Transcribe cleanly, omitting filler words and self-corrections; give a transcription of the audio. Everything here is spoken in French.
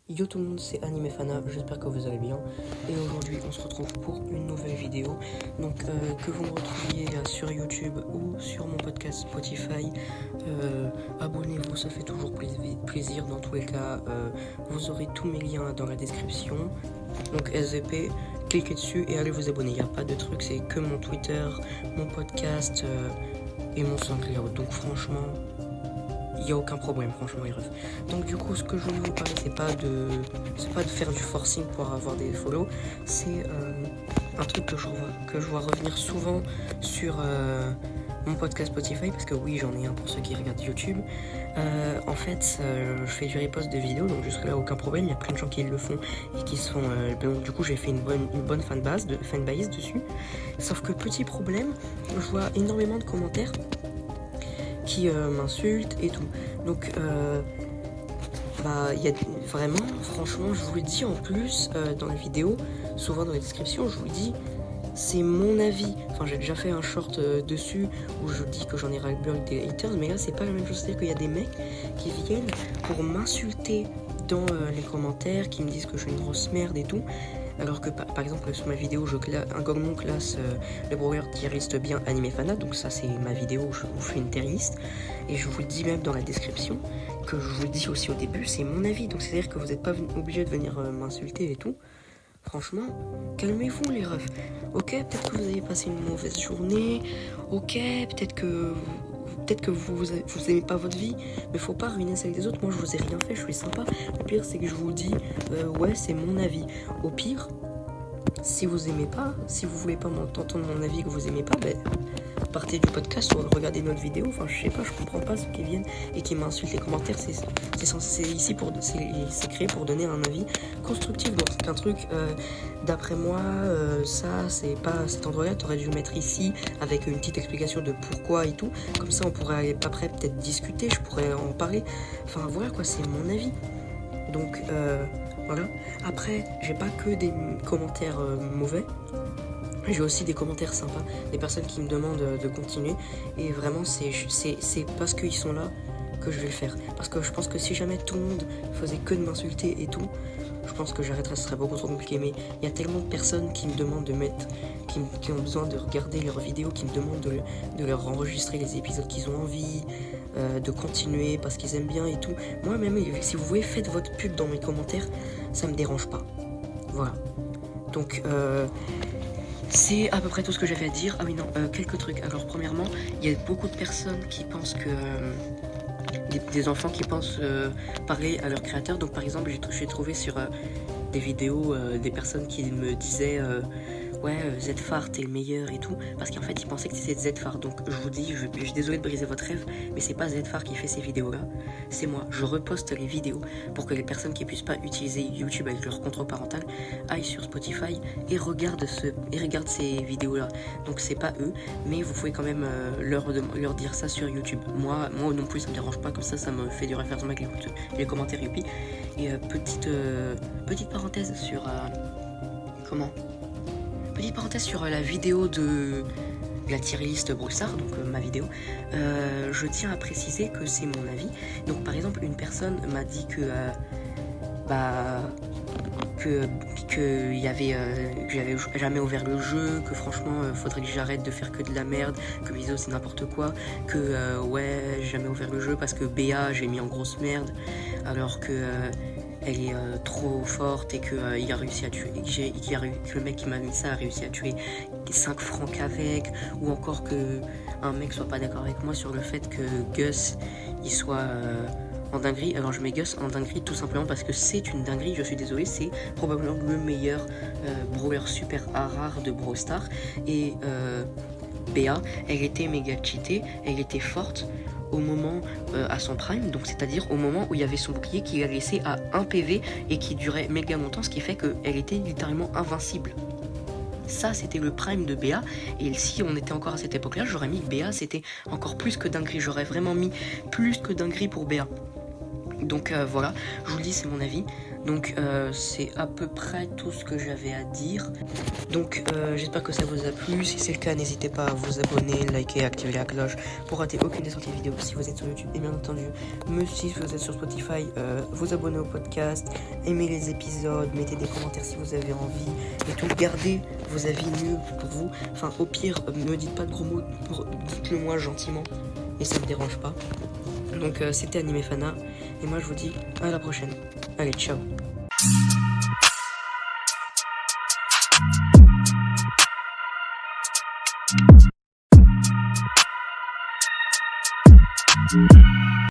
Yo tout le monde, c'est Animefana, j'espère que vous allez bien. Et aujourd'hui, on se retrouve pour une nouvelle vidéo. Donc, que vous me retrouviez sur YouTube ou sur mon podcast Spotify, abonnez-vous, ça fait toujours plaisir. Dans tous les cas, vous aurez tous mes liens dans la description. Donc, SVP, cliquez dessus et allez vous abonner. Il n'y a pas de truc, c'est que mon Twitter, mon podcast et mon SoundCloud. Donc, franchement, il n'y a aucun problème, franchement, les refs. Donc du coup, ce que je voulais vous parler, c'est pas de faire du forcing pour avoir des follow. C'est un truc que je vois revenir souvent sur mon podcast Spotify, parce que oui, j'en ai un pour ceux qui regardent YouTube. En fait, je fais du repost de vidéos, donc jusque là, aucun problème. Il y a plein de gens qui le font et qui sont... donc du coup, j'ai fait une bonne fanbase dessus. Sauf que petit problème, je vois énormément de commentaires qui m'insultent et tout. Donc il y a vraiment, franchement, je vous le dis en plus dans la vidéo, souvent dans la description, je vous le dis, c'est mon avis. Enfin, j'ai déjà fait un short dessus où je dis que j'en ai ras-le-bol des haters, mais là c'est pas la même chose. C'est-à-dire qu'il y a des mecs qui viennent pour m'insulter dans les commentaires, qui me disent que je suis une grosse merde et tout. Alors que par exemple sur ma vidéo, mon classe le brawler qui reste bien Animefana, donc ça c'est ma vidéo où je vous fais une tier list, et je vous le dis même dans la description, que je vous le dis aussi au début, c'est mon avis, donc c'est à dire que vous n'êtes pas obligé de venir m'insulter et tout. Franchement, calmez-vous les refs. Ok, peut-être que vous avez passé une mauvaise journée, ok, peut-être que vous aimez pas votre vie, mais faut pas ruiner celle des autres. Moi je vous ai rien fait, je suis sympa. Le pire c'est que je vous dis, ouais c'est mon avis. Au pire, si vous aimez pas, si vous voulez pas m'entendre mon avis, que vous aimez pas, ben partez du podcast ou regardez notre vidéo. Enfin je sais pas, je comprends pas ceux qui viennent et qui m'insultent. Les commentaires c'est créé pour donner un avis constructif. Donc c'est un truc d'après moi, ça c'est pas cet endroit là, t'aurais dû le mettre ici avec une petite explication de pourquoi et tout, comme ça on pourrait après peut-être discuter, je pourrais en parler, enfin voilà quoi, c'est mon avis. Donc voilà, après j'ai pas que des commentaires mauvais, j'ai aussi des commentaires sympas, des personnes qui me demandent de continuer, et vraiment c'est parce qu'ils sont là que je vais le faire. Parce que je pense que si jamais tout le monde faisait que de m'insulter et tout, je pense que j'arrêterais, ce serait beaucoup trop compliqué. Mais il y a tellement de personnes qui me demandent de mettre, qui ont besoin de regarder leurs vidéos, qui me demandent de leur enregistrer les épisodes qu'ils ont envie, de continuer parce qu'ils aiment bien et tout. Moi même, si vous voulez, faites votre pub dans mes commentaires, ça me dérange pas. Voilà. Donc c'est à peu près tout ce que j'avais à dire. Ah oui non, quelques trucs. Alors premièrement, il y a beaucoup de personnes qui pensent que... des enfants qui pensent parler à leur créateur. Donc par exemple, j'ai trouvé sur des vidéos des personnes qui me disaient ouais Zfar t'es le meilleur et tout, parce qu'en fait ils pensaient que c'était Zfar. Donc je vous dis, je suis désolé de briser votre rêve, mais c'est pas Zfar qui fait ces vidéos là, c'est moi. Je reposte les vidéos pour que les personnes qui puissent pas utiliser YouTube avec leur contrôle parental aillent sur Spotify et regardent ces vidéos là. Donc c'est pas eux, mais vous pouvez quand même leur dire ça sur YouTube. Moi non plus ça me dérange pas, comme ça me fait du référencement avec les commentaires youpi. Et petite parenthèse sur petite parenthèse sur la vidéo de la tier list Brawl Stars, donc ma vidéo. Je tiens à préciser que c'est mon avis. Donc par exemple, une personne m'a dit que j'avais jamais ouvert le jeu, que franchement faudrait que j'arrête de faire que de la merde, que Viso c'est n'importe quoi, que ouais j'ai jamais ouvert le jeu parce que Béa j'ai mis en grosse merde, alors que elle est trop forte et que il a réussi à tuer, que le mec qui m'a mis ça a réussi à tuer 5 francs avec, ou encore que un mec soit pas d'accord avec moi sur le fait que Gus il soit en dinguerie. Alors je mets Gus en dinguerie tout simplement parce que c'est une dinguerie, je suis désolé, c'est probablement le meilleur brawler super rare de Brawl Stars. Et Béa, elle était méga cheatée, elle était forte au moment à son prime, donc c'est-à-dire au moment où il y avait son bouclier qui l'a laissé à 1 PV et qui durait méga longtemps, ce qui fait qu'elle était littéralement invincible. Ça c'était le prime de Béa, et si on était encore à cette époque là, j'aurais mis Béa, c'était encore plus que dinguerie, j'aurais vraiment mis plus que dinguerie pour Béa. Donc voilà, je vous le dis, c'est mon avis. Donc c'est à peu près tout ce que j'avais à dire. Donc j'espère que ça vous a plu. Si c'est le cas, n'hésitez pas à vous abonner, liker, activer la cloche pour rater aucune des sorties vidéo si vous êtes sur YouTube. Et bien entendu, si vous êtes sur Spotify, vous abonner au podcast, aimez les épisodes, mettez des commentaires si vous avez envie et tout. Gardez vos avis mieux pour vous. Enfin au pire, ne dites pas de gros mots, dites-le moi gentiment et ça me dérange pas. Donc c'était Animé Fana et moi je vous dis à la prochaine. Allez, ciao.